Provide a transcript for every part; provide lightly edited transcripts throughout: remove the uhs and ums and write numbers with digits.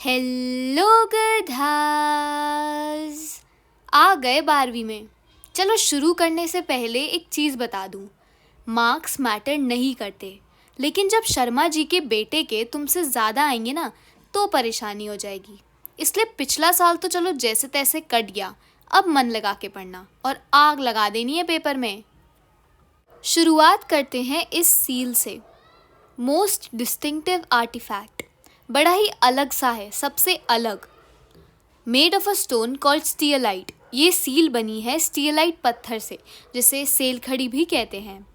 Hello गधास, आ गए 12वीं में। चलो शुरू करने से पहले एक चीज़ बता दूँ, मार्क्स मैटर नहीं करते, लेकिन जब शर्मा जी के बेटे के तुमसे ज़्यादा आएंगे ना तो परेशानी हो जाएगी। इसलिए पिछला साल तो चलो जैसे तैसे कट गया, अब मन लगा के पढ़ना और आग लगा देनी है पेपर में। शुरुआत करते हैं इस सील से। मोस्ट डिस्टिंक्टिव आर्टिफैक्ट, बड़ा ही अलग सा है, सबसे अलग। Made of a stone called steatite, ये सील बनी है स्टीयलाइट पत्थर से, जिसे सेलखड़ी भी कहते हैं।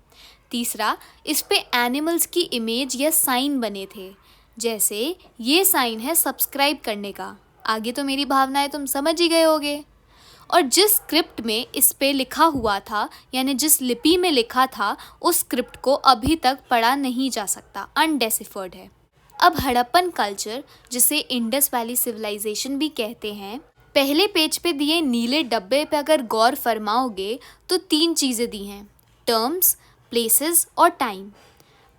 तीसरा, इस पे एनिमल्स की इमेज या साइन बने थे, जैसे ये साइन है सब्सक्राइब करने का। आगे तो मेरी भावनाएं तुम समझ ही गए होगे। और जिस स्क्रिप्ट में इस पे लिखा हुआ था, यानी जिस लिपि में लिखा था, उस स्क्रिप्ट को अभी तक पढ़ा नहीं जा सकता, अनडेसिफर्ड है। अब हड़प्पन कल्चर, जिसे इंडस वैली सिविलाइजेशन भी कहते हैं, पहले पेज पे दिए नीले डब्बे पे अगर गौर फरमाओगे तो 3 चीज़ें दी हैं, टर्म्स, प्लेसेस और टाइम।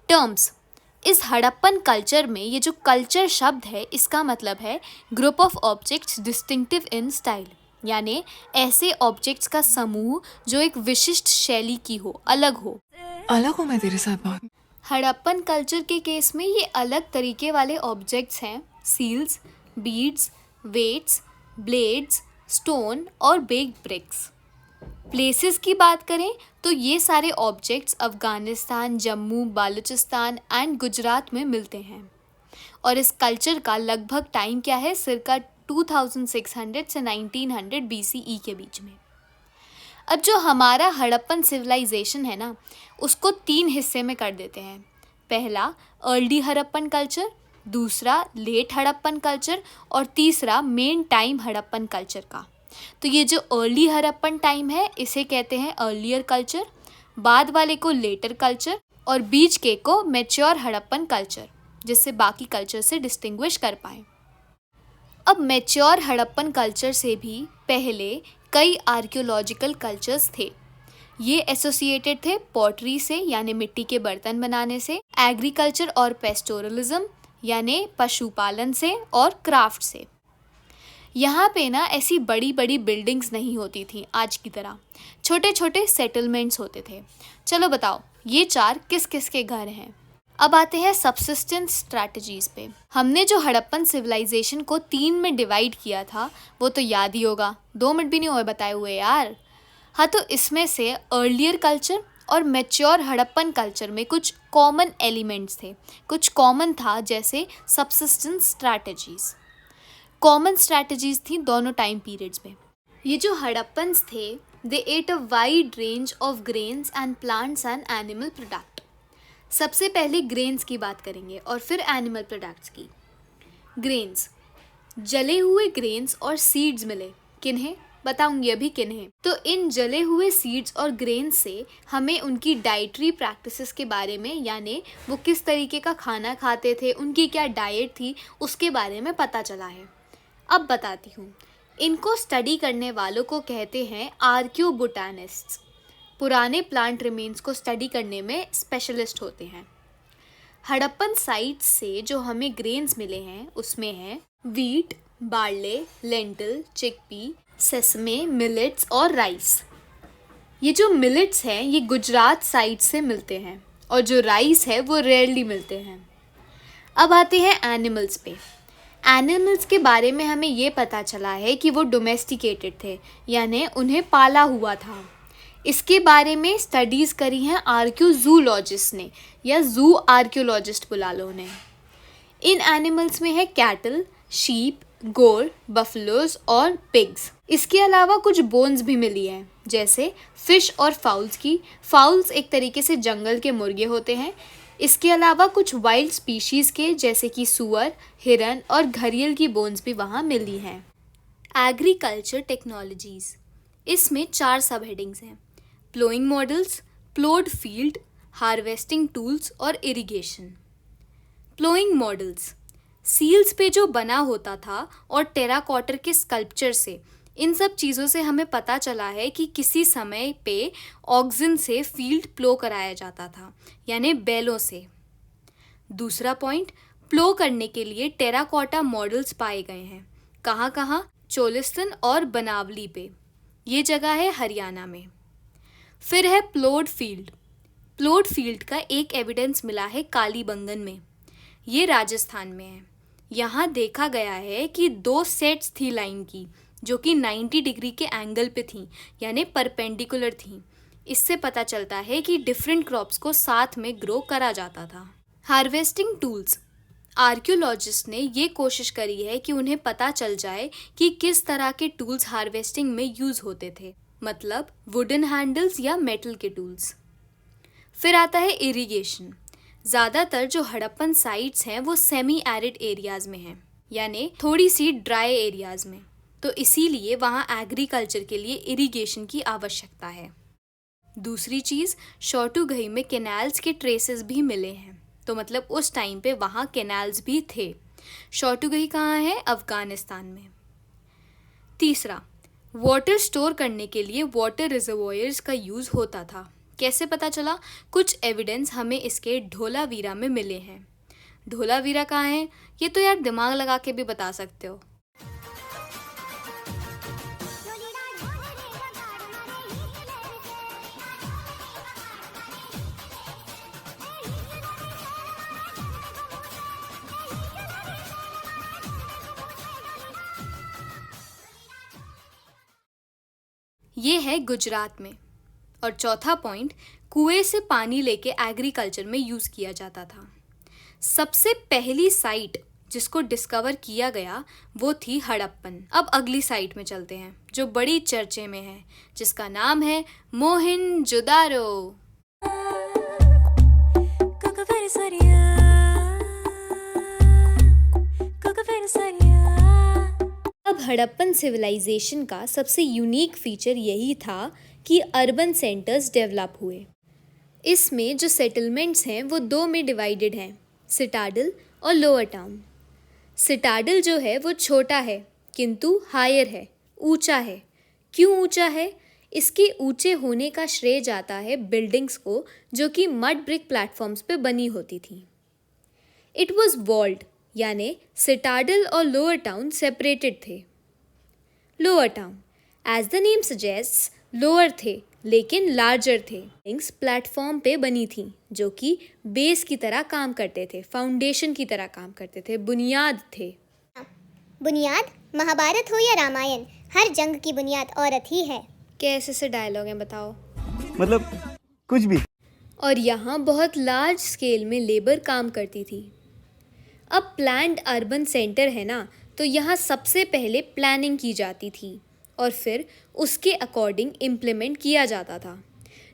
टर्म्स, इस हड़प्पन कल्चर में ये जो कल्चर शब्द है, इसका मतलब है group of objects distinctive in style, यानी ऐसे ऑब्जेक्ट्स का समूह जो एक विशिष्ट शैली की हो, अलग हो। अलग हूँ मैं तेरे साथ बहुत। हड़प्पन कल्चर के केस में ये अलग तरीके वाले ऑब्जेक्ट्स हैं seals, beads, weights, blades, stone और बेक्ड ब्रिक्स। प्लेसेस की बात करें तो ये सारे ऑब्जेक्ट्स अफ़गानिस्तान, जम्मू, बालूचिस्तान एंड गुजरात में मिलते हैं। और इस कल्चर का लगभग टाइम क्या है, circa 2600 से 1900 BCE के बीच में। अब जो हमारा हड़प्पन सिविलाइजेशन है ना, उसको 3 हिस्से में कर देते हैं। पहला अर्ली हड़प्पन कल्चर, दूसरा लेट हड़प्पन कल्चर और तीसरा मेन टाइम हड़प्पन कल्चर का। तो ये जो अर्ली हड़प्पन टाइम है, इसे कहते हैं अर्लियर कल्चर, बाद वाले को लेटर कल्चर और बीच के को मैच्योर हड़प्पन कल्चर, जिससे बाकी कल्चर से डिस्टिंग्विश कर पाएँ। अब मैच्योर हड़प्पन कल्चर से भी पहले कई आर्कियोलॉजिकल कल्चर्स थे। ये एसोसिएटेड थे पॉटरी से, यानी मिट्टी के बर्तन बनाने से, एग्रीकल्चर और पेस्टोरलिज्म यानी पशुपालन से, और क्राफ्ट से। यहाँ पे ना ऐसी बड़ी बड़ी बिल्डिंग्स नहीं होती थी आज की तरह, छोटे छोटे सेटलमेंट्स होते थे। चलो बताओ, ये 4 किस किस के घर हैं। अब आते हैं सबसिस्टेंस स्ट्रैटेजीज पे। हमने जो हड़प्पन सिविलाइजेशन को 3 में डिवाइड किया था, वो तो याद ही होगा, 2 मिनट भी नहीं हुए बताए हुए यार। हाँ, तो इसमें से अर्लियर कल्चर और मैच्योर हड़प्पन कल्चर में कुछ कॉमन एलिमेंट्स थे, कुछ कॉमन था, जैसे सबसिस्टेंस स्ट्रैटेजीज। कॉमन स्ट्रैटेजीज थी दोनों टाइम पीरियड्स में। ये जो हड़प्पन्स थे, they ate a wide range of grains and plants and animal product. सबसे पहले ग्रेन्स की बात करेंगे और फिर एनिमल प्रोडक्ट्स की। ग्रेन्स, जले हुए ग्रेन्स और सीड्स मिले। किन्हें बताऊंगी अभी किन्हें। तो इन जले हुए सीड्स और ग्रेन्स से हमें उनकी डाइटरी प्रैक्टिसेस के बारे में, यानी वो किस तरीके का खाना खाते थे, उनकी क्या डाइट थी, उसके बारे में पता चला है। अब बताती हूँ। इनको स्टडी करने वालों को कहते हैं आर्कियोबोटानिस्ट्स। पुराने प्लांट रिमेन्स को स्टडी करने में स्पेशलिस्ट होते हैं। हड़प्पन साइट्स से जो हमें ग्रेन्स मिले हैं, उसमें हैं wheat, barley, lentil, chickpea, sesame, millets और राइस। ये जो मिलेट्स हैं, ये गुजरात साइड से मिलते हैं, और जो राइस है वो रेयरली मिलते हैं। अब आते हैं एनिमल्स पे। एनिमल्स के बारे में हमें ये पता चला है कि वो डोमेस्टिकेटेड थे, यानी उन्हें पाला हुआ था। इसके बारे में स्टडीज़ करी हैं आर्कियोजूलॉजिस्ट ने, या जू आर्कियोलॉजिस्ट बुला लो उन्हें। इन एनिमल्स में है कैटल, शीप, गोर, बफलोज और पिग्स। इसके अलावा कुछ बोन्स भी मिली हैं, जैसे फिश और फाउल्स की। फाउल्स एक तरीके से जंगल के मुर्गे होते हैं। इसके अलावा कुछ वाइल्ड स्पीशीज़ के, जैसे कि सुअर, हिरन और घड़ियाल की बोन्स भी वहाँ मिली हैं। एग्रीकल्चर टेक्नोलॉजीज़, इसमें 4 सब हेडिंग्स हैं। Ploughing models, प्लोड field, harvesting tools और इरिगेशन। प्लोइंग मॉडल्स, सील्स पे जो बना होता था, और टेराकॉटर के स्कल्पचर से, इन सब चीज़ों से हमें पता चला है कि किसी समय पे ऑक्सिन से फील्ड प्लो कराया जाता था, यानी बैलों से। दूसरा पॉइंट, प्लो करने के लिए टेराकोटा मॉडल्स पाए गए हैं। कहाँ कहाँ? चोलिस्तान और बनावली पे। ये जगह है हरियाणा में। फिर है प्लोड फील्ड। प्लोड फील्ड का एक एविडेंस मिला है कालीबंगन में। ये राजस्थान में है। यहाँ देखा गया है कि 2 सेट्स थी लाइन की, जो कि 90 डिग्री के एंगल पे थी, यानी परपेंडिकुलर थी। इससे पता चलता है कि डिफरेंट क्रॉप्स को साथ में ग्रो करा जाता था। Harvesting tools. आर्कियोलॉजिस्ट ने ये कोशिश करी है कि उन्हें पता चल जाए कि किस तरह के टूल्स हार्वेस्टिंग में यूज़ होते थे, मतलब वुडन हैंडल्स या मेटल के टूल्स। फिर आता है इरिगेशन। ज़्यादातर जो हड़प्पन साइट्स हैं वो सेमी एरिड एरियाज़ में हैं, यानी थोड़ी सी ड्राई एरियाज़ में, तो इसीलिए वहाँ एग्रीकल्चर के लिए इरिगेशन की आवश्यकता है। दूसरी चीज़, शोटुगई में कैनाल्स के ट्रेसेस भी मिले हैं, तो मतलब उस टाइम पे वहाँ कैनाल्स भी थे। शोटुगई कहाँ है? अफ़गानिस्तान में। तीसरा, वाटर स्टोर करने के लिए वाटर रिजर्वॉयर्स का यूज़ होता था। कैसे पता चला? कुछ एविडेंस हमें इसके ढोलावीरा में मिले हैं। ढोलावीरा कहाँ है? ये तो यार दिमाग लगा के भी बता सकते हो। ये है गुजरात में। और चौथा पॉइंट, कुएं से पानी लेके एग्रीकल्चर में यूज़ किया जाता था। सबसे पहली साइट जिसको डिस्कवर किया गया वो थी हड़प्पन। अब अगली साइट में चलते हैं जो बड़ी चर्चे में है, जिसका नाम है मोहनजोदारो। अब हड़प्पन सिविलाइजेशन का सबसे यूनिक फीचर यही था कि अर्बन सेंटर्स डेवलप हुए। इसमें जो सेटलमेंट्स हैं वो 2 में डिवाइडेड हैं, सिटाडल और लोअर टाउन। सिटाडल जो है वो छोटा है किंतु हायर है, ऊंचा है। क्यों ऊंचा है? इसके ऊंचे होने का श्रेय जाता है बिल्डिंग्स को, जो कि मड ब्रिक प्लेटफॉर्म्स पे बनी होती थी। इट वॉज वॉल्ड, यानी सिटाडल और लोअर टाउन सेपरेटेड थे। Lower town, as the name suggests, lower थे लेकिन लार्जर थे। बिल्डिंग्स प्लेटफॉर्म पे बनी थी जो कि बेस की तरह काम करते थे, फाउंडेशन की तरह काम करते थे, बुनियाद थे। बुनियाद महाभारत हो या रामायण, हर जंग की बुनियाद औरत ही है। कैसे से डायलॉग हैं बताओ? मतलब कुछ भी। और यहाँ बहुत लार्ज स्केल में लेबर काम करती थी। अब प्लान्ड अर्बन सेंटर है ना, तो यहाँ सबसे पहले प्लानिंग की जाती थी और फिर उसके अकॉर्डिंग इम्प्लीमेंट किया जाता था।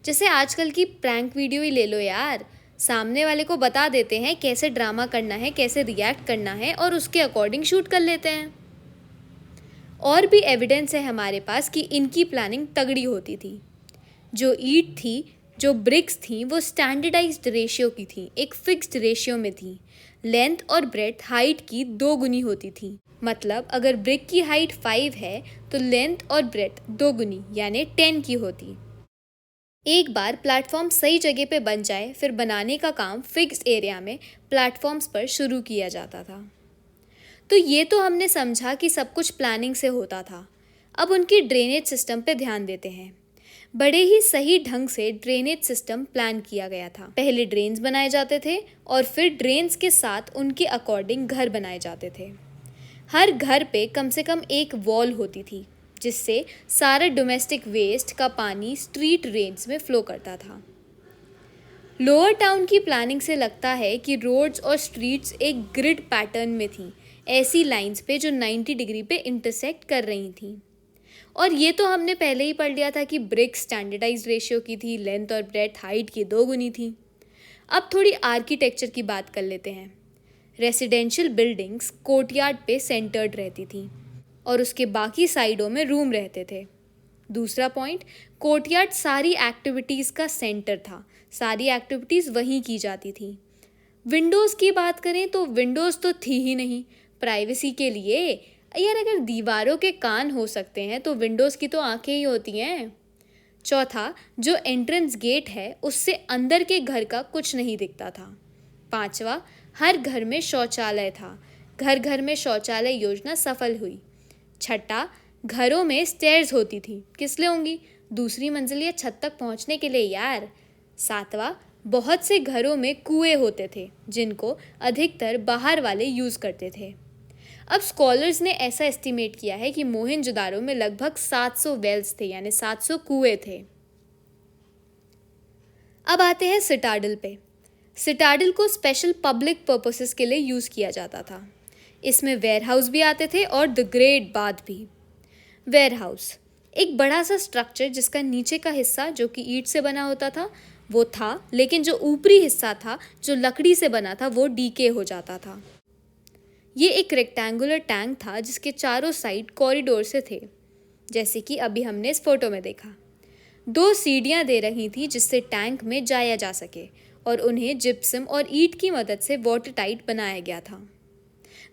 जैसे आजकल की प्रैंक वीडियो ही ले लो यार, सामने वाले को बता देते हैं कैसे ड्रामा करना है, कैसे रिएक्ट करना है और उसके अकॉर्डिंग शूट कर लेते हैं। और भी एविडेंस है हमारे पास कि इनकी प्लानिंग तगड़ी होती थी। जो ईंट थी, जो ब्रिक्स थी, वो स्टैंडर्डाइज्ड रेशियो की थी, एक फिक्स्ड रेशियो में थी। लेंथ और ब्रेड्थ हाइट की 2 गुनी होती थी। मतलब अगर ब्रिक की हाइट 5 है तो लेंथ और ब्रेड्थ 2 गुनी यानी 10 की होती। एक बार प्लेटफॉर्म सही जगह पे बन जाए फिर बनाने का काम फिक्स्ड एरिया में प्लेटफॉर्म्स पर शुरू किया जाता था। तो ये तो हमने समझा कि सब कुछ प्लानिंग से होता था। अब उनकी ड्रेनेज सिस्टम पे ध्यान देते हैं। बड़े ही सही ढंग से ड्रेनेज सिस्टम प्लान किया गया था। पहले ड्रेन्स बनाए जाते थे और फिर ड्रेन्स के साथ उनके अकॉर्डिंग घर बनाए जाते थे। हर घर पे कम से कम एक वॉल होती थी जिससे सारा डोमेस्टिक वेस्ट का पानी स्ट्रीट ड्रेन्स में फ्लो करता था। लोअर टाउन की प्लानिंग से लगता है कि रोड्स और स्ट्रीट्स एक ग्रिड पैटर्न में थी, ऐसी लाइंस पे जो 90 डिग्री पे इंटरसेक्ट कर रही थी। और ये तो हमने पहले ही पढ़ लिया था कि ब्रिक स्टैंडर्डाइज्ड रेशियो की थी, लेंथ और ब्रेड्थ हाइट की 2 गुनी थी। अब थोड़ी आर्किटेक्चर की बात कर लेते हैं। रेसिडेंशियल बिल्डिंग्स कोर्टयार्ड पे सेंटर्ड रहती थी और उसके बाकी साइडों में रूम रहते थे। दूसरा पॉइंट, कोर्टयार्ड सारी एक्टिविटीज़ का सेंटर था, सारी एक्टिविटीज़ वहीं की जाती थी। विंडोज़ की बात करें तो विंडोज़ तो थी ही नहीं प्राइवेसी के लिए। यार अगर दीवारों के कान हो सकते हैं तो विंडोज़ की तो आंखें ही होती हैं। चौथा, जो एंट्रेंस गेट है उससे अंदर के घर का कुछ नहीं दिखता था। पांचवा, हर घर में शौचालय था। घर घर में शौचालय योजना सफल हुई। छठा, घरों में स्टेयर्स होती थी। किस लिए होंगी? दूसरी मंजिल या छत तक पहुंचने के लिए यार। सातवां, बहुत से घरों में कुएं होते थे जिनको अधिकतर बाहर वाले यूज़ करते थे। अब स्कॉलर्स ने ऐसा एस्टिमेट किया है कि मोहनजोदारो में लगभग 700 वेल्स थे, यानी 700 कुएं थे। अब आते हैं सिटाडल पे। सिटाडल को स्पेशल पब्लिक पर्पसेस के लिए यूज़ किया जाता था। इसमें वेयरहाउस भी आते थे और द ग्रेट बाथ भी। वेयरहाउस एक बड़ा सा स्ट्रक्चर जिसका नीचे का हिस्सा जो कि ईंट से बना होता था वो था, लेकिन जो ऊपरी हिस्सा था जो लकड़ी से बना था वो डीके हो जाता था। ये एक रेक्टेंगुलर टैंक था जिसके चारों साइड कॉरिडोर से थे, जैसे कि अभी हमने इस फोटो में देखा। 2 सीढ़ियाँ दे रही थी जिससे टैंक में जाया जा सके और उन्हें जिप्सम और ईंट की मदद से वाटर टाइट बनाया गया था।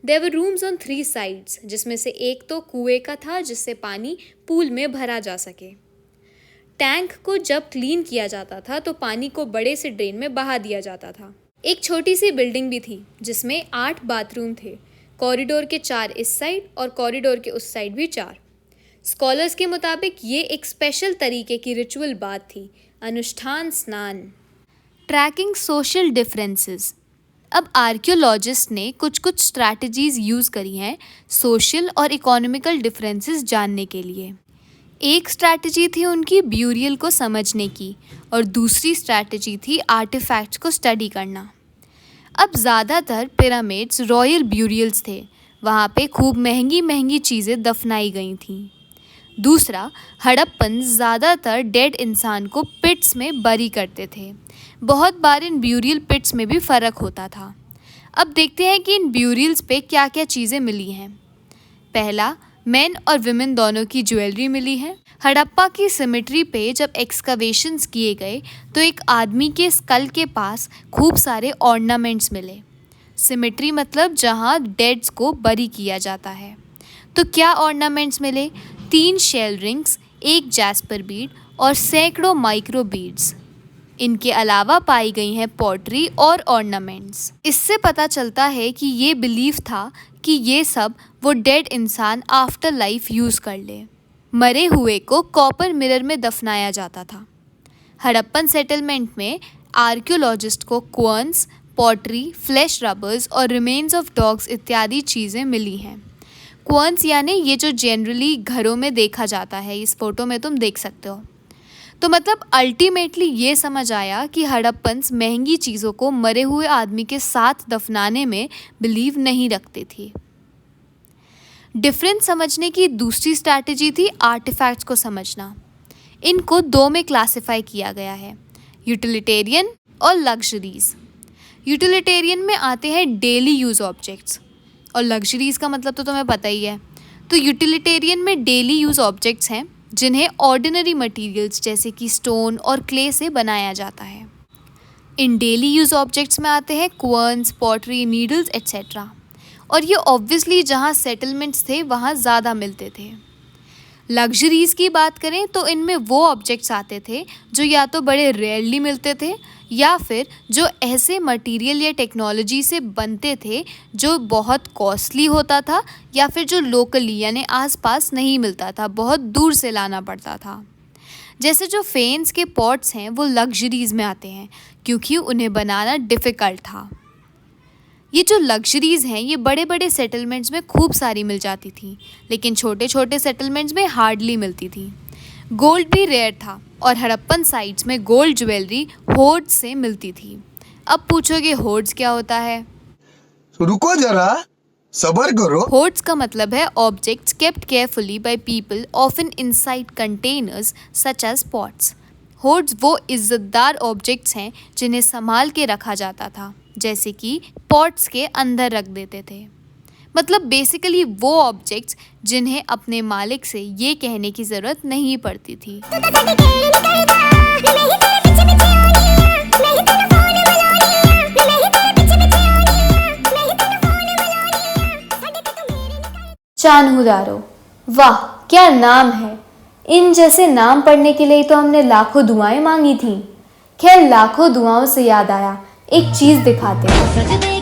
There were rooms on 3 sides, जिसमें से एक तो कुएं का था जिससे पानी पूल में भरा जा सके। टैंक को जब क्लीन किया जाता था तो पानी को बड़े से ड्रेन में बहा दिया जाता था। एक छोटी सी बिल्डिंग भी थी जिसमें 8 बाथरूम थे। कॉरिडोर के 4 इस साइड और कॉरिडोर के उस साइड भी 4। स्कॉलर्स के मुताबिक ये एक स्पेशल तरीके की रिचुअल बात थी, अनुष्ठान स्नान। Tracking social differences. अब आर्कियोलॉजिस्ट ने कुछ स्ट्रैटेजीज यूज़ करी हैं सोशल और इकोनॉमिकल डिफरेंसेस जानने के लिए। एक स्ट्रैटेजी थी उनकी ब्यूरियल को समझने की और दूसरी स्ट्रैटेजी थी आर्टिफैक्ट्स को स्टडी करना। अब ज़्यादातर पिरामिड्स रॉयल ब्यूरियल्स थे, वहाँ पे खूब महंगी चीज़ें दफनाई गई थीं। दूसरा, हड़प्पन ज़्यादातर डेड इंसान को पिट्स में बरी करते थे। बहुत बार इन ब्यूरियल पिट्स में भी फ़र्क होता था। अब देखते हैं कि इन ब्यूरियल्स पे क्या क्या चीज़ें मिली हैं। पहला, मेन और विमेन दोनों की ज्वेलरी मिली है। हड़प्पा की सिमेट्री पे जब एक्सकवेशंस किए गए तो एक आदमी के स्कल के पास खूब सारे ऑर्नामेंट्स मिले। सिमेट्री मतलब जहाँ डेड्स को बरी किया जाता है। तो क्या ऑर्नामेंट्स मिले? 3 शेल रिंग्स, 1 जैस्पर बीड और सैकड़ों माइक्रो बीड्स। इनके अलावा पाई गई हैं पॉटरी और ऑर्नामेंट्स। इससे पता चलता है कि ये बिलीफ था कि ये सब वो डेड इंसान आफ्टर लाइफ यूज़ कर ले। मरे हुए को कॉपर मिरर में दफनाया जाता था। हड़प्पन सेटलमेंट में आर्कियोलॉजिस्ट को क्वर्न्स, पॉटरी, फ्लैश रबर्स और रिमेन्स ऑफ डॉग्स इत्यादि चीज़ें मिली हैं। क्वर्न्स यानी ये जो जनरली घरों में देखा जाता है, इस फोटो में तुम देख सकते हो। तो मतलब अल्टीमेटली ये समझ आया कि हड़प्पन्स महंगी चीज़ों को मरे हुए आदमी के साथ दफनाने में बिलीव नहीं रखते थे। डिफरेंस समझने की दूसरी स्ट्रैटेजी थी आर्टिफैक्ट्स को समझना। इनको 2 में क्लासिफाई किया गया है, यूटिलिटेरियन और लग्जरीज। यूटिलिटेरियन में आते हैं डेली यूज़ ऑब्जेक्ट्स और लग्जरीज़ का मतलब तो तुम्हें पता ही है। तो यूटिलिटेरियन में डेली यूज़ ऑब्जेक्ट्स हैं जिन्हें ऑर्डिनरी मटेरियल्स जैसे कि स्टोन और क्ले से बनाया जाता है। इन डेली यूज़ ऑब्जेक्ट्स में आते हैं क्वर्न्स, पॉटरी, नीडल्स एट्सेट्रा। और ये ऑब्वियसली जहाँ सेटलमेंट्स थे वहाँ ज़्यादा मिलते थे। लग्जरीज़ की बात करें तो इनमें वो ऑब्जेक्ट्स आते थे जो या तो बड़े रेयरली मिलते थे या फिर जो ऐसे मटेरियल या टेक्नोलॉजी से बनते थे जो बहुत कॉस्टली होता था या फिर जो लोकली यानी आसपास नहीं मिलता था, बहुत दूर से लाना पड़ता था। जैसे जो फेन्स के पॉट्स हैं वो लग्जरीज़ में आते हैं क्योंकि उन्हें बनाना डिफ़िकल्ट था। ये जो लग्जरीज़ हैं ये बड़े बड़े सेटलमेंट्स में खूब सारी मिल जाती थी, लेकिन छोटे छोटे सेटलमेंट्स में हार्डली मिलती थी। गोल्ड भी रेयर था और हड़प्पन साइट्स में गोल्ड ज्वेलरी होर्ड्स से मिलती थी। अब पूछोगे होर्ड्स क्या होता है? रुको जरा, सब्र करो। होर्ड्स का मतलब है objects kept carefully by people often inside containers such as pots. Hoards वो इज्जतदार ऑब्जेक्ट्स हैं जिन्हें संभाल के रखा जाता था, जैसे कि पॉट्स के अंदर रख देते थे। मतलब बेसिकली वो ऑब्जेक्ट्स जिन्हें अपने मालिक से ये कहने की ज़रूरत नहीं पड़ती थी। चान्हुदारो, वाह क्या नाम है। इन जैसे नाम पढ़ने के लिए तो हमने लाखों दुआएं मांगी थी। खैर लाखों दुआओं से याद आया, एक चीज़ दिखाते हैं।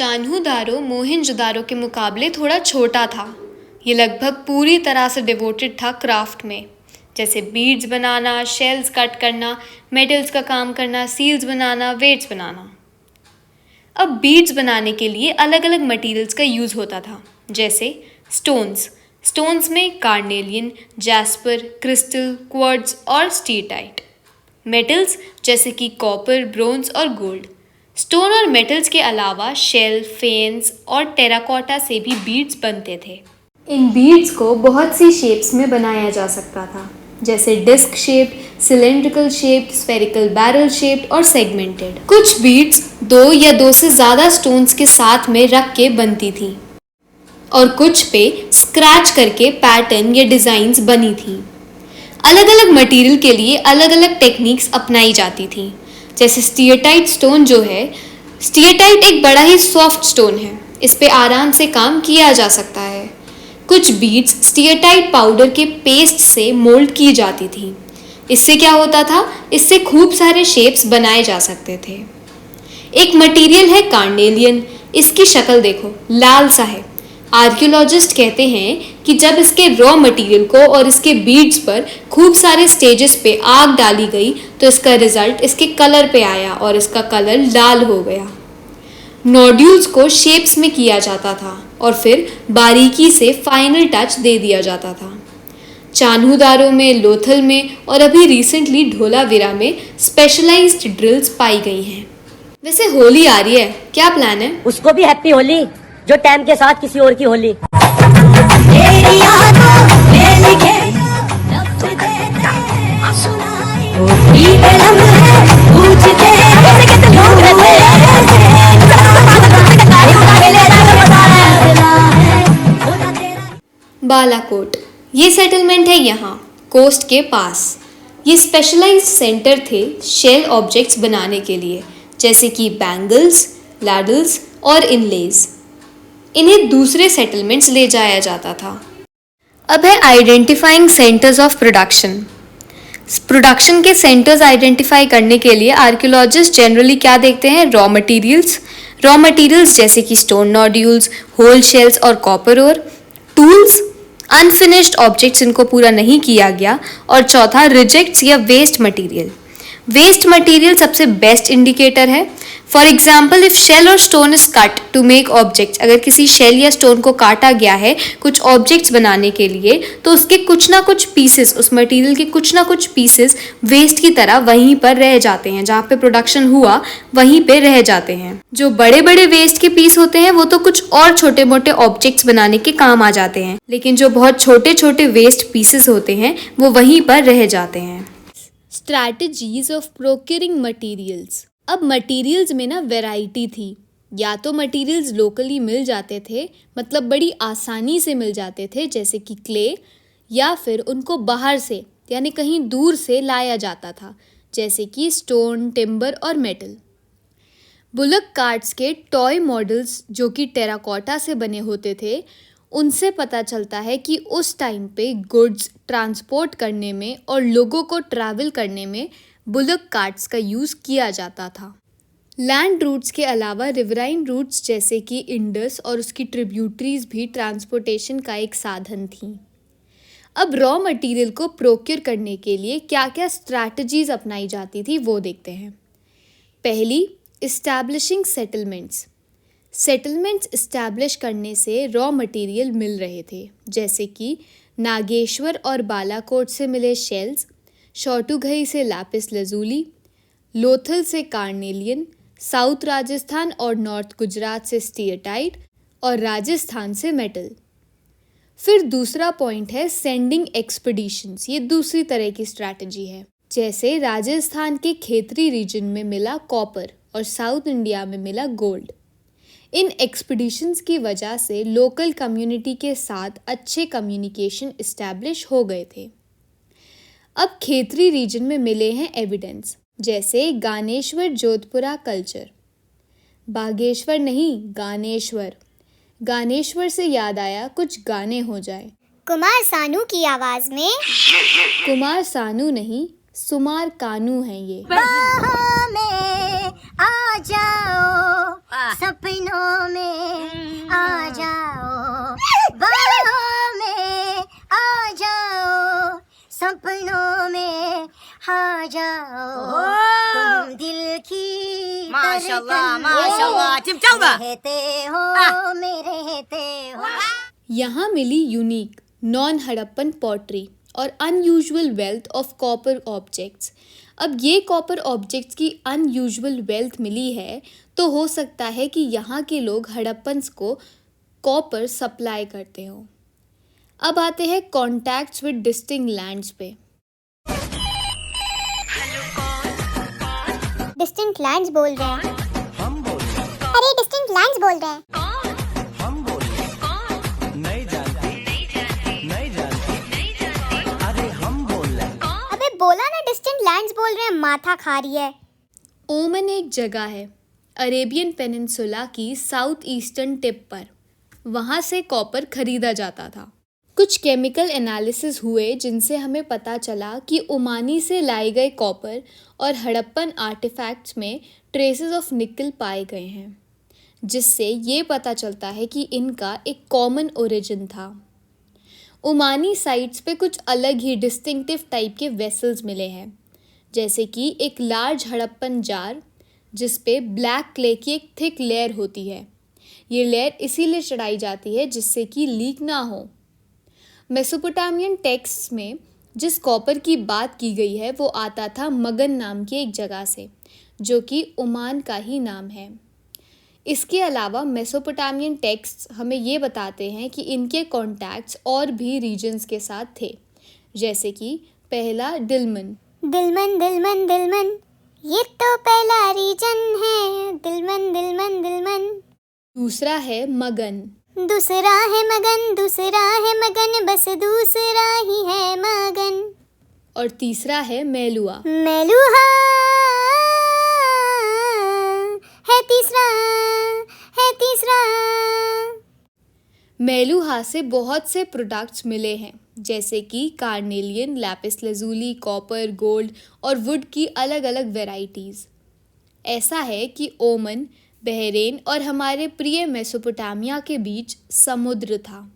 चान्हू-दारो मोहनजोदारो के मुकाबले थोड़ा छोटा था। ये लगभग पूरी तरह से डिवोटेड था क्राफ्ट में, जैसे बीड्स बनाना, शेल्स कट करना, मेटल्स का काम करना, सील्स बनाना, वेट्स बनाना। अब बीड्स बनाने के लिए अलग अलग मटेरियल्स का यूज़ होता था, जैसे स्टोन्स में कार्नेलियन, जैस्पर, क्रिस्टल, क्वार्ट्ज और स्टीटाइट। मेटल्स जैसे कि कॉपर, ब्रोंज और गोल्ड। स्टोन और मेटल्स के अलावा शेल, फेन्स और टेराकोटा से भी बीड्स बनते थे। इन बीड्स को बहुत सी शेप्स में बनाया जा सकता था, जैसे disc shaped, cylindrical shaped, spherical barrel shaped और सेगमेंटेड। कुछ बीड्स 2 या 2 से ज़्यादा स्टोन्स के साथ में रख के बनती थी और कुछ पे स्क्रैच करके पैटर्न या डिज़ाइंस बनी थी। अलग अलग मटेरियल के लिए अलग अलग टेक्निक्स अपनाई जाती थी, जैसे स्टीएटाइट स्टोन जो है, स्टीएटाइट एक बड़ा ही सॉफ्ट स्टोन है, इस पे आराम से काम किया जा सकता है। कुछ बीड्स स्टीएटाइट पाउडर के पेस्ट से मोल्ड की जाती थी। इससे क्या होता था, इससे खूब सारे शेप्स बनाए जा सकते थे। एक मटेरियल है कार्नेलियन, इसकी शक्ल देखो, लाल सा है। आर्कियोलॉजिस्ट कहते हैं कि जब इसके रॉ मटेरियल को और इसके बीड्स पर खूब सारे स्टेजेस पे आग डाली गई तो इसका रिजल्ट इसके कलर पे आया और इसका कलर लाल हो गया। नोड्यूल्स को शेप्स में किया जाता था और फिर बारीकी से फाइनल टच दे दिया जाता था। चान्हू-दारो में, लोथल में और अभी रिसेंटली ढोलावीरा में स्पेशलाइज्ड ड्रिल्स पाई गई हैं। वैसे होली आ रही है, क्या प्लान है? उसको भी हैप्पी होली, जो टाइम के साथ किसी और की होली। बालाकोट, ये सेटलमेंट है यहाँ कोस्ट के पास। ये स्पेशलाइज्ड सेंटर थे शेल ऑब्जेक्ट्स बनाने के लिए, जैसे कि बैंगल्स, लैडल्स और इनलेज। इन्हें दूसरे सेटलमेंट्स ले जाया जाता था। अब है identifying centres of production. Production के सेंटर्स आइडेंटिफाई करने के लिए आर्कियोलॉजिस्ट जनरली क्या देखते हैं? रॉ मटेरियल्स जैसे कि स्टोन नोड्यूल्स, होल शेल्स और copper ore. Tools, unfinished objects इनको पूरा नहीं किया गया। और चौथा रिजेक्ट्स या वेस्ट मटेरियल सबसे बेस्ट इंडिकेटर है। फॉर एग्जाम्पल, इफ शेल और stone is cut to make objects, अगर किसी शेल या स्टोन को काटा गया है कुछ ऑब्जेक्ट्स बनाने के लिए, तो उसके कुछ ना कुछ पीसेस, उस मटेरियल के कुछ ना कुछ पीसेस वेस्ट की तरह वहीं पर रह जाते हैं, जहाँ पे प्रोडक्शन हुआ वहीं पे रह जाते हैं। जो बड़े बड़े वेस्ट के पीस होते हैं वो तो कुछ और छोटे मोटे ऑब्जेक्ट्स बनाने के काम आ जाते हैं, लेकिन जो बहुत छोटे छोटे वेस्ट पीसेस होते हैं वो वहीं पर रह जाते हैं। Strategies of procuring materials. अब मटेरियल्स में ना वैरायटी थी। या तो मटेरियल्स लोकली मिल जाते थे, मतलब बड़ी आसानी से मिल जाते थे, जैसे कि क्ले, या फिर उनको बाहर से यानी कहीं दूर से लाया जाता था, जैसे कि स्टोन, टिम्बर और मेटल। बुलक कार्ट्स के टॉय मॉडल्स जो कि टेराकोटा से बने होते थे, उनसे पता चलता है कि उस टाइम पे गुड्स ट्रांसपोर्ट करने में और लोगों को ट्रैवल करने में बुलक कार्ट्स का यूज़ किया जाता था। लैंड रूट्स के अलावा रिवराइन रूट्स जैसे कि इंडस और उसकी ट्रिब्यूटरीज भी ट्रांसपोर्टेशन का एक साधन थी। अब रॉ मटेरियल को प्रोक्योर करने के लिए क्या क्या स्ट्रैटेजीज अपनाई जाती थी वो देखते हैं। पहली, इस्टेब्लिशिंग सेटलमेंट्स इस्टेब्लिश करने से रॉ मटेरियल मिल रहे थे, जैसे कि नागेश्वर और बालाकोट से मिले शेल्स, शॉटुघई से लैपिस लजूली, लोथल से कार्नेलियन, साउथ राजस्थान और नॉर्थ गुजरात से स्टीएटाइट और राजस्थान से मेटल। फिर दूसरा पॉइंट है सेंडिंग एक्सपीडिशंस। ये दूसरी तरह की स्ट्रैटेजी है, जैसे राजस्थान के खेतरी रीजन में मिला कॉपर और साउथ इंडिया में मिला गोल्ड। इन एक्सपीडिशंस की वजह से लोकल कम्युनिटी के साथ अच्छे कम्युनिकेशन इस्टेब्लिश हो गए थे। अब खेतरी रीजन में मिले हैं एविडेंस, जैसे गानेश्वर जोधपुरा कल्चर। बागेश्वर नहीं, गानेश्वर से याद आया कुछ गाने हो जाए। कुमार सानू की आवाज में। कुमार सानू नहीं, सुमार कानू हैं ये। बाहों में आ जाओ, सपनों में तुम दिल की माशाल्लाह चिमचाऊंगा रहते हो मेरे रहते हो। यहाँ मिली यूनिक नॉन हड़प्पन पॉटरी और unusual wealth of copper objects. अब ये कॉपर ऑब्जेक्ट्स की अनयूजुअल वेल्थ मिली है तो हो सकता है कि यहाँ के लोग हड़प्पन्स को कॉपर सप्लाई करते हो। अब आते हैं कॉन्टैक्ट्स विद डिस्टिंक्ट लैंड्स पे। डिस्टिंक्ट लैंड्स बोल रहे हैं। अरे डिस्टिंक्ट लैंड्स बोल रहे हैं। अबे बोला ना डिस्टिंक्ट लैंड्स बोल रहे हैं, माथा खा रही है। ओमन एक जगह है अरेबियन पेनिनसुला की साउथ ईस्टर्न टिप पर। वहाँ से कॉपर खरीदा जाता था। कुछ केमिकल एनालिसिस हुए जिनसे हमें पता चला कि ओमानी से लाए गए कॉपर और हड़प्पन आर्टिफैक्ट्स में ट्रेसेस ऑफ निकल पाए गए हैं, जिससे ये पता चलता है कि इनका एक कॉमन ओरिजिन था। ओमानी साइट्स पे कुछ अलग ही डिस्टिंक्टिव टाइप के वेसल्स मिले हैं, जैसे कि एक लार्ज हड़प्पन जार जिस पे ब्लैक क्ले की एक थिक लेयर होती है। ये लेयर इसीलिए चढ़ाई जाती है जिससे कि लीक ना हो। मेसोपोटामियन टेक्स्ट में जिस कॉपर की बात की गई है वो आता था मगन नाम की एक जगह से, जो कि ओमान का ही नाम है। इसके अलावा मेसोपोटामियन टेक्स्ट हमें ये बताते हैं कि इनके कॉन्टैक्ट्स और भी रीजन्स के साथ थे, जैसे कि पहला दिलमन। दिलमन दिलमन दिलमन, ये तो पहला रीजन है। दिलमन दिलमन दिलमन। दूसरा है मगन। दूसरा है मगन, दूसरा है मगन, बस दूसरा ही है मगन। और तीसरा है मेलुआ। मेलुहा है तीसरा, है तीसरा। मेलुहा से बहुत से प्रोडक्ट्स मिले हैं, जैसे कि कार्नेलियन, लैपिस लैजुली, कॉपर, गोल्ड और वुड की अलग अलग वैरायटीज़। ऐसा है कि ओमन, बहरेन और हमारे प्रिय मेसोपोटामिया के बीच समुद्र था।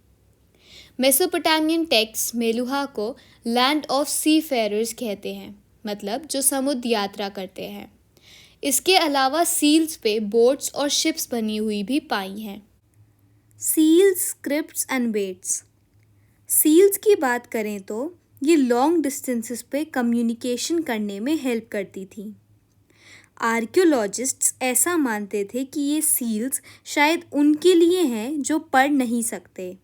मेसोपोटामियन टेक्स्ट मेलुहा को लैंड ऑफ सी फेरर्स कहते हैं, मतलब जो समुद्र यात्रा करते हैं। इसके अलावा सील्स पे बोट्स और शिप्स बनी हुई भी पाई हैं। Seals, scripts and weights. Seals की बात करें तो ये लॉन्ग डिस्टेंसेस पे कम्युनिकेशन करने में हेल्प करती थी। आर्कियोलॉजिस्ट्स ऐसा मानते थे कि ये सील्स शायद उनके लिए हैं जो पढ़ नहीं सकते।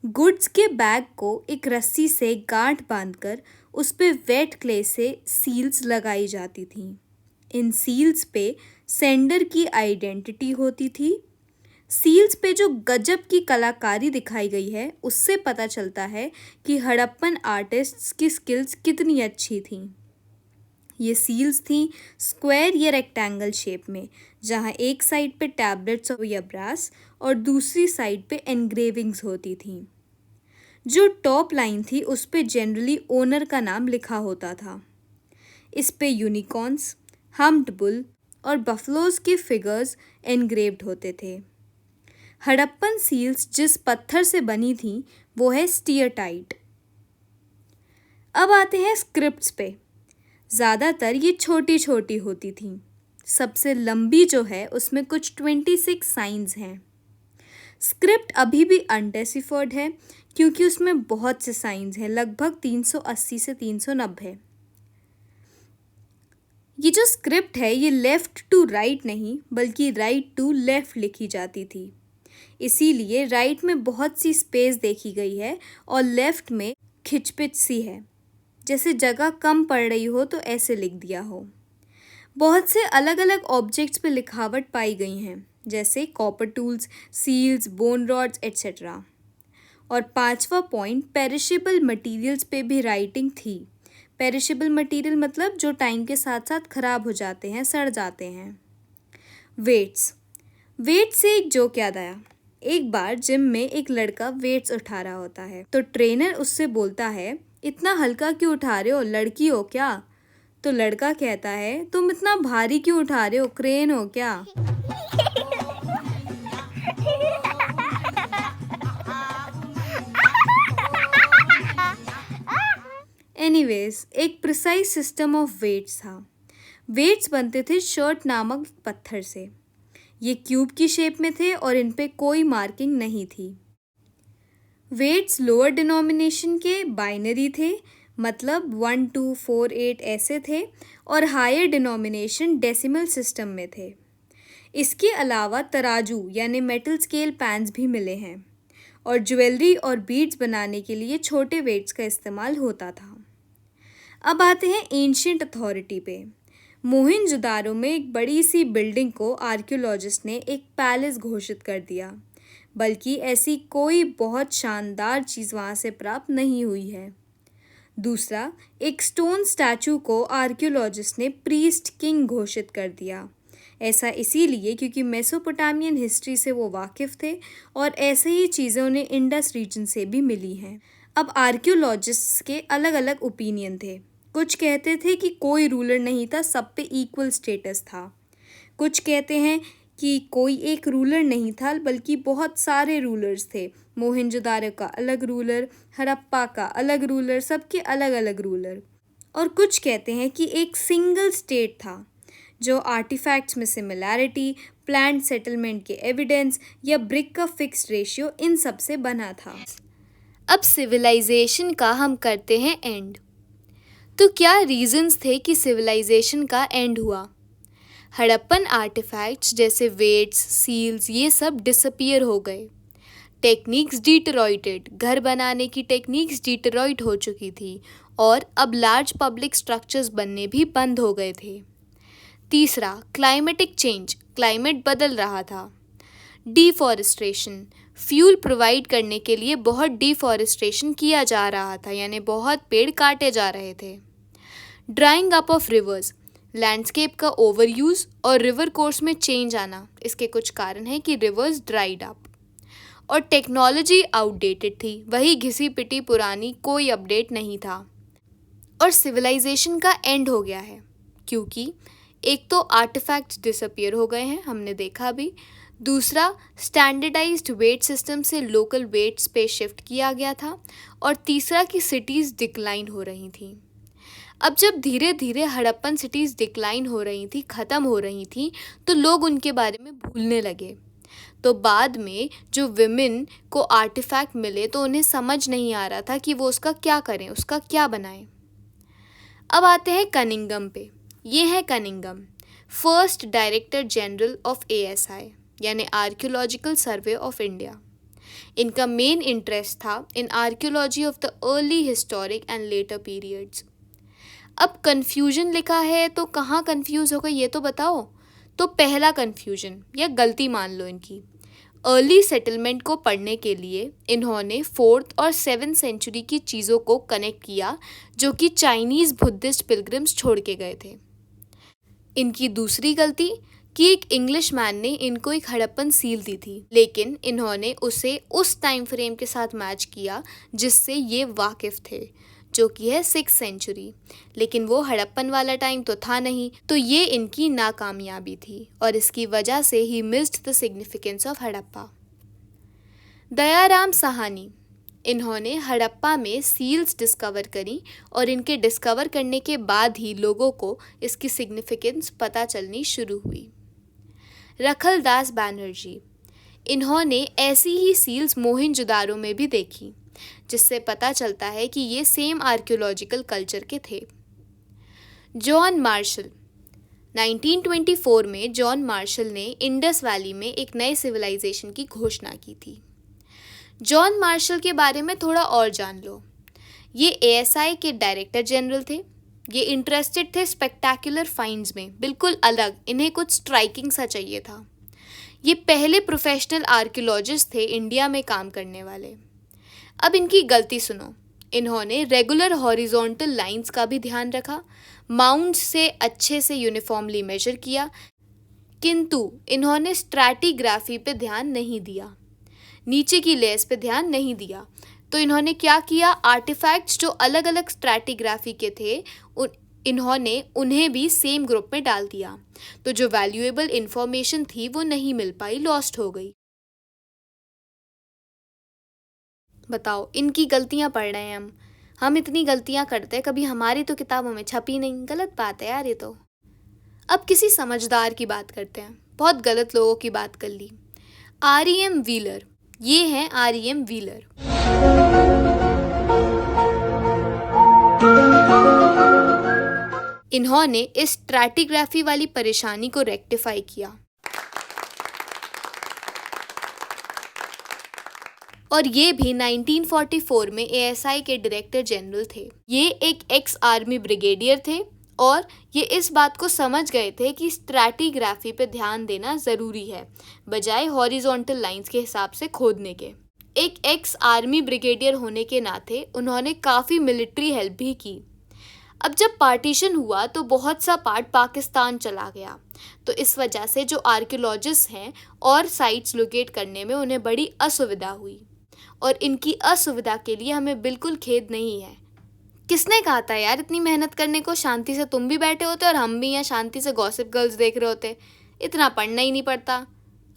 गुड्स के बैग को एक रस्सी से गांठ बांधकर उस पे वेट क्ले से सील्स लगाई जाती थीं। इन सील्स पे सेंडर की आइडेंटिटी होती थी। सील्स पे जो गजब की कलाकारी दिखाई गई है उससे पता चलता है कि हड़प्पन आर्टिस्ट्स की स्किल्स कितनी अच्छी थीं। ये सील्स थीं स्क्वायर या रेक्टेंगल शेप में, जहाँ एक साइड पे टैबलेट्स या ब्रास और दूसरी साइड पे एनग्रेविंग्स होती थीं। जो टॉप लाइन थी उस पे जनरली ओनर का नाम लिखा होता था। इस पे यूनिकॉर्न्स, हम्प्ड बुल और बफलोज के फिगर्स एनग्रेव्ड होते थे। हड़प्पन सील्स जिस पत्थर से बनी थी वो है स्टीयरटाइट। अब आते हैं स्क्रिप्ट्स पे। ज़्यादातर ये छोटी छोटी होती थीं। सबसे लंबी जो है उसमें कुछ 26 साइंस हैं। स्क्रिप्ट अभी भी अनडेसिफर्ड है क्योंकि उसमें बहुत से साइंस हैं, लगभग 380 से 390। ये जो स्क्रिप्ट है ये लेफ़्ट टू राइट नहीं बल्कि राइट टू लेफ़्ट लिखी जाती थी। इसीलिए राइट में बहुत सी स्पेस देखी गई है और लेफ़्ट में खिचपिच सी है, जैसे जगह कम पड़ रही हो तो ऐसे लिख दिया हो। बहुत से अलग अलग ऑब्जेक्ट्स पे लिखावट पाई गई हैं, जैसे copper tools, seals, bone rods etcetera. और 5वां पॉइंट, पेरिशेबल मटेरियल्स पे भी राइटिंग थी। पेरिशेबल मटेरियल मतलब जो टाइम के साथ साथ ख़राब हो जाते हैं, सड़ जाते हैं। वेट्स से एक जोक याद आया। एक बार जिम में एक लड़का वेट्स उठा रहा होता है तो ट्रेनर उससे बोलता है, इतना हल्का क्यों उठा रहे हो, लड़की हो क्या? तो लड़का कहता है, तुम इतना भारी क्यों उठा रहे हो, क्रेन हो क्या? एनीवेज, एक प्रिसाइज सिस्टम ऑफ वेट्स था। वेट्स बनते थे शर्ट नामक पत्थर से। ये क्यूब की शेप में थे और इन पे कोई मार्किंग नहीं थी। वेट्स लोअर डिनोमिनेशन के बाइनरी थे, मतलब 1, 2, 4, 8 ऐसे थे, और हायर डिनोमिनेशन डेसिमल सिस्टम में थे। इसके अलावा तराजू यानी मेटल स्केल पैन्स भी मिले हैं और ज्वेलरी और बीड्स बनाने के लिए छोटे वेट्स का इस्तेमाल होता था। अब आते हैं एंशियंट अथॉरिटी पे। मोहनजोदारो में एक बड़ी सी बिल्डिंग को आर्कियोलॉजिस्ट ने एक पैलेस घोषित कर दिया, बल्कि ऐसी कोई बहुत शानदार चीज़ वहाँ से प्राप्त नहीं हुई है। दूसरा, एक स्टोन स्टैचू को आर्कियोलॉजिस्ट ने प्रीस्ट किंग घोषित कर दिया। ऐसा इसीलिए क्योंकि मेसोपोटामियन हिस्ट्री से वो वाकिफ़ थे और ऐसे ही चीज़ें उन्हें इंडस रीजन से भी मिली हैं। अब आर्कियोलॉजिस्ट्स के अलग अलग ओपिनियन थे। कुछ कहते थे कि कोई रूलर नहीं था, सब पे इक्वल स्टेटस था। कुछ कहते हैं कि कोई एक रूलर नहीं था बल्कि बहुत सारे रूलर्स थे। मोहनजोदारो का अलग रूलर, हड़प्पा का अलग रूलर, सबके अलग अलग रूलर। और कुछ कहते हैं कि एक सिंगल स्टेट था जो आर्टिफैक्ट्स में सिमिलैरिटी, प्लान्ड सेटलमेंट के एविडेंस या ब्रिक का फिक्स्ड रेशियो, इन सब से बना था। अब सिविलाइजेशन का हम करते हैं एंड। तो क्या रीजंस थे कि सिविलाइजेशन का एंड हुआ? हड़प्पन आर्टिफैक्ट्स जैसे वेट्स, सील्स, ये सब डिसअपियर हो गए। टेक्निक्स डिटेरॉइटेड, घर बनाने की टेक्निक्स डिटेरॉइट हो चुकी थी और अब लार्ज पब्लिक स्ट्रक्चर्स बनने भी बंद हो गए थे। तीसरा, क्लाइमेटिक चेंज, क्लाइमेट बदल रहा था। डिफॉरेस्टेशन, फ्यूल प्रोवाइड करने के लिए बहुत डिफॉरेस्टेशन किया जा रहा था, यानी बहुत पेड़ काटे जा रहे थे। Drawing up of reverse, landscape का ओवरयूज़ और रिवर कोर्स में चेंज आना, इसके कुछ कारण हैं कि रिवर्स ड्राइड अप। और टेक्नोलॉजी आउटडेटेड थी, वही घिसी पिटी पुरानी, कोई अपडेट नहीं था। और सिविलाइजेशन का एंड हो गया है क्योंकि एक तो आर्टिफैक्ट्स डिसअपियर हो गए हैं, हमने देखा भी। दूसरा, स्टैंडर्डाइज्ड वेट सिस्टम से लोकल वेट्स पे शिफ्ट किया गया था। और तीसरा कि सिटीज़ डिक्लाइन हो रही थी। अब जब धीरे धीरे हड़प्पन सिटीज़ डिक्लाइन हो रही थी, ख़त्म हो रही थी, तो लोग उनके बारे में भूलने लगे। तो बाद में जो विमेन को आर्टिफैक्ट मिले तो उन्हें समझ नहीं आ रहा था कि वो उसका क्या करें, उसका क्या बनाएं। अब आते हैं कनिंघम पे। ये है Cunningham, first director general of ASI यानी आर्कियोलॉजिकल सर्वे ऑफ इंडिया। इनका मेन इंटरेस्ट था in archaeology of the early historic and later periods. अब कन्फ्यूजन लिखा है तो कहाँ कन्फ्यूज़ होगा ये तो बताओ। तो पहला कन्फ्यूजन या गलती मान लो इनकी, अर्ली सेटलमेंट को पढ़ने के लिए इन्होंने 4th और 7th सेंचुरी की चीज़ों को कनेक्ट किया जो कि चाइनीज़ बुद्धिस्ट पिलग्रिम्स छोड़ के गए थे। इनकी दूसरी गलती कि एक इंग्लिश मैन ने इनको एक हड़प्पन सील दी थी, लेकिन इन्होंने उसे उस टाइम फ्रेम के साथ मैच किया जिससे ये वाकिफ़ थे, जो कि है 6th सेंचुरी। लेकिन वो हड़प्पन वाला टाइम तो था नहीं, तो ये इनकी नाकामयाबी थी और इसकी वजह से he missed the significance of Harappa. Dayaram Sahni, इन्होंने हड़प्पा में सील्स डिस्कवर करी और इनके डिस्कवर करने के बाद ही लोगों को इसकी सिग्निफिकेंस पता चलनी शुरू हुई। रखलदास बैनर्जी, इन्होंने ऐसी ही सील्स मोहनजोदारो में भी देखी, जिससे पता चलता है कि ये सेम आर्कियोलॉजिकल कल्चर के थे। जॉन मार्शल, 1924 में जॉन मार्शल ने इंडस वैली में एक नए सिविलाइजेशन की घोषणा की थी। जॉन मार्शल के बारे में थोड़ा और जान लो। ये ASI के डायरेक्टर जनरल थे। ये इंटरेस्टेड थे स्पेक्टैकुलर फाइंड्स में, बिल्कुल अलग, इन्हें कुछ स्ट्राइकिंग सा चाहिए था। ये पहले प्रोफेशनल आर्कियोलॉजिस्ट थे इंडिया में काम करने वाले। अब इनकी गलती सुनो। इन्होंने रेगुलर हॉरिजॉन्टल लाइंस का भी ध्यान रखा, माउंट्स से अच्छे से यूनिफॉर्मली मेजर किया, किंतु इन्होंने स्ट्रैटिग्राफी पे ध्यान नहीं दिया, नीचे की लेयर्स पे ध्यान नहीं दिया। तो इन्होंने क्या किया, आर्टिफैक्ट्स जो अलग अलग स्ट्रैटिग्राफी के थे इन्होंने उन्हें भी सेम ग्रुप में डाल दिया। तो जो वैल्यूएबल इंफॉर्मेशन थी वो नहीं मिल पाई, लॉस्ट हो गई। बताओ, इनकी गलतियां पढ़ रहे हैं हम। हम इतनी गलतियां करते हैं, कभी हमारी तो किताबों में छपी नहीं। गलत बात है यार ये तो। अब किसी समझदार की बात करते हैं। बहुत गलत लोगों की बात कर ली। R.E.M. व्हीलर, ये हैं R.E.M. व्हीलर। इन्होंने इस स्ट्रैटिग्राफी वाली परेशानी को रेक्टिफाई किया और ये भी 1944 में ASI के डायरेक्टर जनरल थे। ये एक एक्स आर्मी ब्रिगेडियर थे और ये इस बात को समझ गए थे कि स्ट्रैटिग्राफी पे ध्यान देना ज़रूरी है बजाय हॉरिजॉन्टल लाइंस के हिसाब से खोदने के। एक एक्स आर्मी ब्रिगेडियर होने के नाते उन्होंने काफ़ी मिलिट्री हेल्प भी की। अब जब पार्टीशन हुआ तो बहुत सा पार्ट पाकिस्तान चला गया, तो इस वजह से जो आर्कियोलॉजिस्ट हैं और साइट्स लोकेट करने में उन्हें बड़ी असुविधा हुई और इनकी असुविधा के लिए हमें बिल्कुल खेद नहीं है। किसने कहा था यार इतनी मेहनत करने को? शांति से तुम भी बैठे होते और हम भी यहाँ शांति से गॉसिप गर्ल्स देख रहे होते। इतना पढ़ना ही नहीं पड़ता।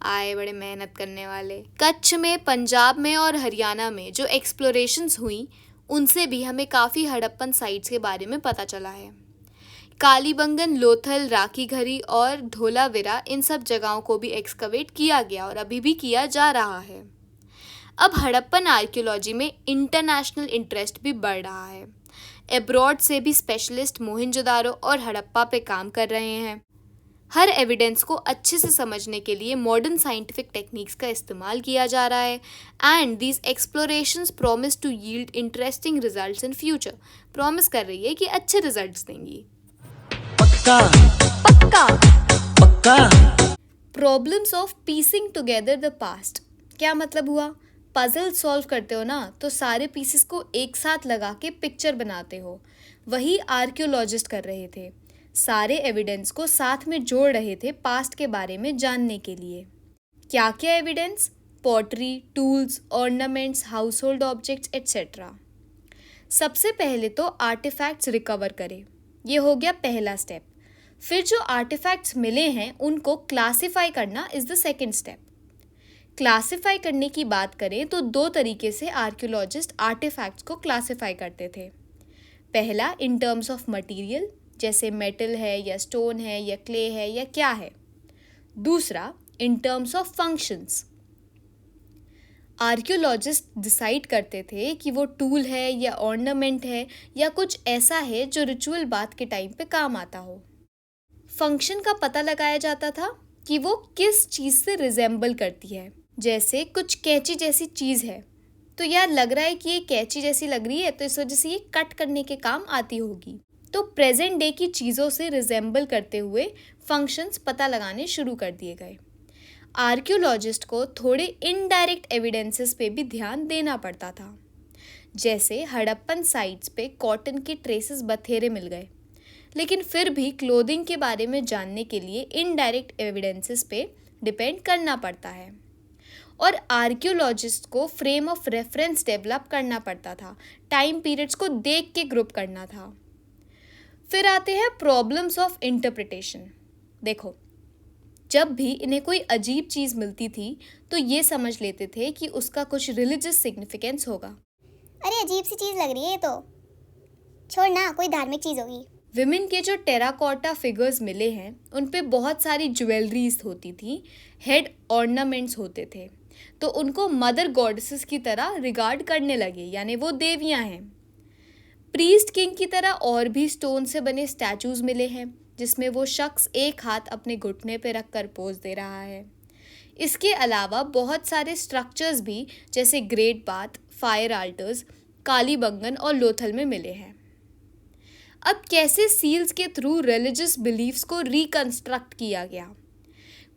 आए बड़े मेहनत करने वाले। कच्छ में, पंजाब में और हरियाणा में जो एक्सप्लोरेशंस हुई उनसे भी हमें काफ़ी हड़प्पन साइट्स के बारे में पता चला है। कालीबंगन, लोथल, राखीगढ़ी और धोलावीरा, इन सब जगहों को भी एक्सकवेट किया गया और अभी भी किया जा रहा है। अब हड़प्पन आर्कियोलॉजी में इंटरनेशनल इंटरेस्ट भी बढ़ रहा है। एब्रॉड से भी स्पेशलिस्ट मोहनजोदारो और हड़प्पा पे काम कर रहे हैं। हर एविडेंस को अच्छे से समझने के लिए मॉडर्न साइंटिफिक टेक्निक्स का इस्तेमाल किया जा रहा है and these explorations promise to yield interesting results in future. Promise कर रही है कि अच्छे रिजल्ट्स देंगी। पक्का पक्का पक्का। Problems of piecing together the past, क्या मतलब हुआ? पजल सॉल्व करते हो ना, तो सारे पीसेस को एक साथ लगा के पिक्चर बनाते हो। वही आर्कियोलॉजिस्ट कर रहे थे, सारे एविडेंस को साथ में जोड़ रहे थे पास्ट के बारे में जानने के लिए। क्या क्या evidence? Pottery, tools, ornaments, house hold objects etcetera. सबसे पहले तो आर्टिफैक्ट्स रिकवर करें, ये हो गया पहला स्टेप। फिर जो आर्टिफैक्ट्स मिले हैं उनको क्लासिफाई करना is the second step. Classify करने की बात करें तो दो तरीके से आर्कियोलॉजिस्ट आर्टिफैक्ट्स को क्लासिफाई करते थे। पहला इन टर्म्स ऑफ मटेरियल, जैसे मेटल है या स्टोन है या क्ले है या क्या है। दूसरा in terms of functions. Archaeologist decide करते थे कि वो टूल है या ऑर्नामेंट है या कुछ ऐसा है जो रिचुअल बात के टाइम पे काम आता हो। फंक्शन का पता लगाया जाता था कि वो किस चीज़ से रिजेंबल करती है। जैसे कुछ कैंची जैसी चीज़ है तो यार लग रहा है कि ये कैंची जैसी लग रही है तो इस वजह से ये कट करने के काम आती होगी। तो प्रेजेंट डे की चीज़ों से रिजेंबल करते हुए फंक्शंस पता लगाने शुरू कर दिए गए। आर्कियोलॉजिस्ट को थोड़े इनडायरेक्ट एविडेंसेस पे भी ध्यान देना पड़ता था। जैसे हड़प्पन साइट्स पे कॉटन के ट्रेसेस बथेरे मिल गए, लेकिन फिर भी क्लोथिंग के बारे में जानने के लिए इनडायरेक्ट एविडेंसेस पे डिपेंड करना पड़ता है। और आर्कियोलॉजिस्ट को फ्रेम ऑफ रेफरेंस डेवलप करना पड़ता था, टाइम पीरियड्स को देख के ग्रुप करना था। फिर आते हैं प्रॉब्लम्स ऑफ इंटरप्रिटेशन। देखो, जब भी इन्हें कोई अजीब चीज़ मिलती थी तो ये समझ लेते थे कि उसका कुछ रिलीजियस सिग्निफिकेंस होगा। अरे अजीब सी चीज़ लग रही है ये तो, छोड़ ना, कोई धार्मिक चीज़ होगी। विमेन के जो टेराकोटा फिगर्स मिले हैं उन पे बहुत सारी ज्वेलरीज होती थी, हेड ऑर्नामेंट्स होते थे, तो उनको मदर गॉडेसेस की तरह रिगार्ड करने लगे, यानी वो देवियां हैं। प्रीस्ट किंग की तरह और भी स्टोन से बने स्टैचूज मिले हैं जिसमें वो शख्स एक हाथ अपने घुटने पे रख कर पोज दे रहा है। इसके अलावा बहुत सारे स्ट्रक्चर्स भी जैसे great bath, fire alters, Kalibangan और लोथल में मिले हैं। अब कैसे सील्स के थ्रू रिलीजियस बिलीफ्स को रिकंस्ट्रक्ट किया गया।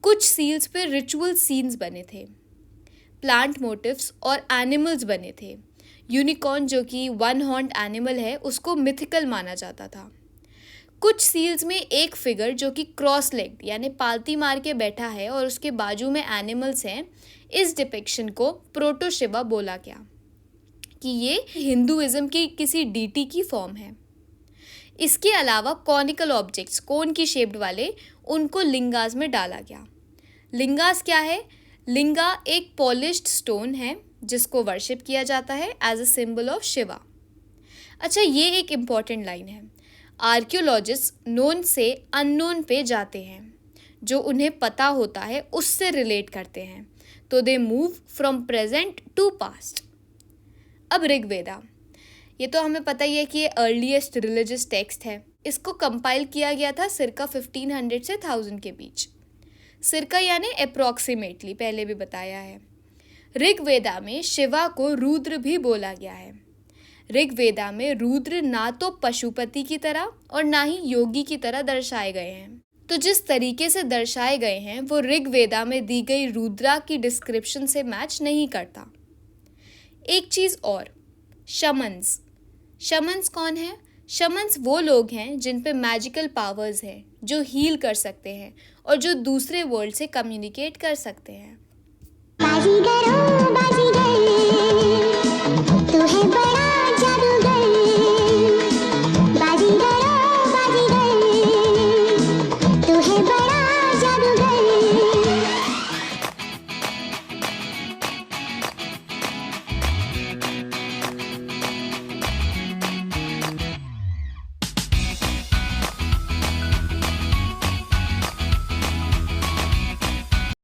कुछ सील्स पे रिचुअल सीन्स बने थे, प्लांट मोटिव्स और एनिमल्स बने थे। यूनिकॉर्न जो कि वन हॉर्न्ड एनिमल है उसको मिथिकल माना जाता था। कुछ सील्स में एक फिगर जो कि क्रॉस लेग्ड यानी पालती मार के बैठा है और उसके बाजू में एनिमल्स हैं, इस डिपिक्शन को प्रोटोशिवा बोला गया कि ये हिंदुइज्म की किसी डीटी की फॉर्म है। इसके अलावा कॉनिकल ऑब्जेक्ट्स, कोन की शेप्ड वाले, उनको लिंगास में डाला गया। लिंगास क्या है? लिंगा एक पॉलिश्ड स्टोन है जिसको वर्शिप किया जाता है as a symbol of Shiva. अच्छा, ये एक इम्पॉर्टेंट लाइन है। आर्कियोलॉजिस्ट नोन से अननोन पे जाते हैं, जो उन्हें पता होता है उससे रिलेट करते हैं, तो they move from present to past. अब ऋग्वेदा, ये तो हमें पता ही है कि ये अर्लीस्ट रिलीजियस टेक्स्ट है। इसको कंपाइल किया गया था circa 1500 से 1000 के बीच। circa यानी अप्रॉक्सीमेटली, पहले भी बताया है। ऋग्वेदा में शिवा को रुद्र भी बोला गया है। ऋग्वेदा में रुद्र ना तो पशुपति की तरह और ना ही योगी की तरह दर्शाए गए हैं। तो जिस तरीके से दर्शाए गए हैं वो ऋग्वेदा में दी गई रुद्रा की डिस्क्रिप्शन से मैच नहीं करता। एक चीज़ और, शमन्स। शमन्स कौन है? शमन्स वो लोग हैं जिन पे मैजिकल पावर्स हैं, जो हील कर सकते हैं और जो दूसरे वर्ल्ड से कम्युनिकेट कर सकते हैं। बाजीगरों बाजीगर